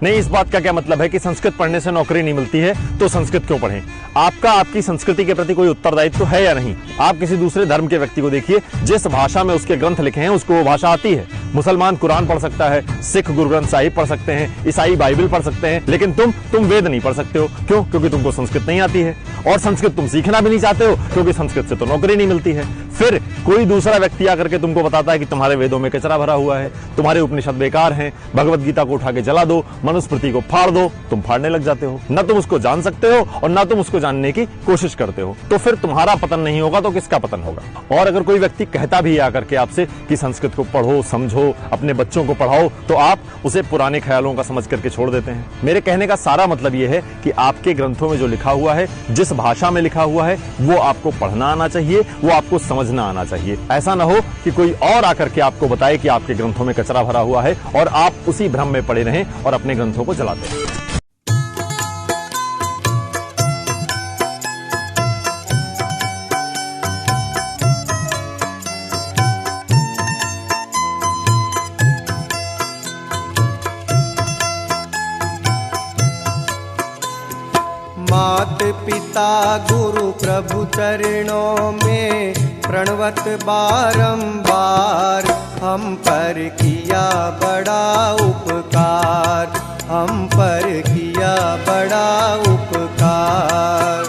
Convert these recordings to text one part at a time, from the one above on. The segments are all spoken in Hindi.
नहीं, इस बात का क्या मतलब है कि संस्कृत पढ़ने से नौकरी नहीं मिलती है तो संस्कृत क्यों पढ़ें? आपका आपकी संस्कृति के प्रति कोई उत्तरदायित्व है या नहीं? आप किसी दूसरे धर्म के व्यक्ति को देखिए, जिस भाषा में उसके ग्रंथ लिखे हैं उसको वो भाषा आती है। मुसलमान कुरान पढ़ सकता है, सिख गुरु ग्रंथ साहिब पढ़ सकते हैं, ईसाई बाइबल पढ़ सकते हैं, लेकिन तुम वेद नहीं पढ़ सकते हो। क्यों? क्योंकि तुमको संस्कृत नहीं आती है, और संस्कृत तुम सीखना भी नहीं चाहते हो क्योंकि संस्कृत से तो नौकरी नहीं मिलती है। फिर कोई दूसरा व्यक्ति आकर के तुमको बताता है कि तुम्हारे वेदों में कचरा भरा हुआ है, तुम्हारे उपनिषद बेकार हैं, भगवत गीता को उठा के जला दो, मनुस्मृति को फाड़ दो, तुम फाड़ने लग जाते हो। न तुम उसको जान सकते हो और न तुम उसको जानने की कोशिश करते हो। तो फिर तुम्हारा पतन नहीं होगा तो किसका पतन होगा? और अगर कोई व्यक्ति कहता भी आकर के आपसे कि संस्कृत को पढ़ो, समझो, अपने बच्चों को पढ़ाओ, तो आप उसे पुराने ख्यालों का समझ करके छोड़ देते हैं। मेरे कहने का सारा मतलब यह है कि आपके ग्रंथों में जो लिखा हुआ है, जिस भाषा में लिखा हुआ है, वो आपको पढ़ना आना चाहिए, वो आपको समझना आना चाहिए। ऐसा ना हो कि कोई और आकर के आपको बताए कि आपके ग्रंथों में कचरा भरा हुआ है और आप उसी भ्रम में पड़े रहें और अपने ग्रंथों को जलाते हैं। मात पिता गुरु प्रभु चरणों में प्रणवत बारंबार, हम पर किया बड़ा उपकार, हम पर किया बड़ा उपकार।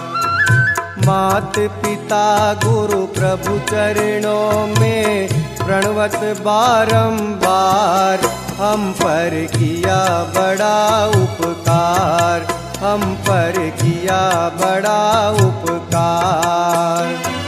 मात पिता गुरु प्रभु चरणों में प्रणवत बारंबार, हम पर किया बड़ा उपकार, हम पर किया बड़ा उपकार।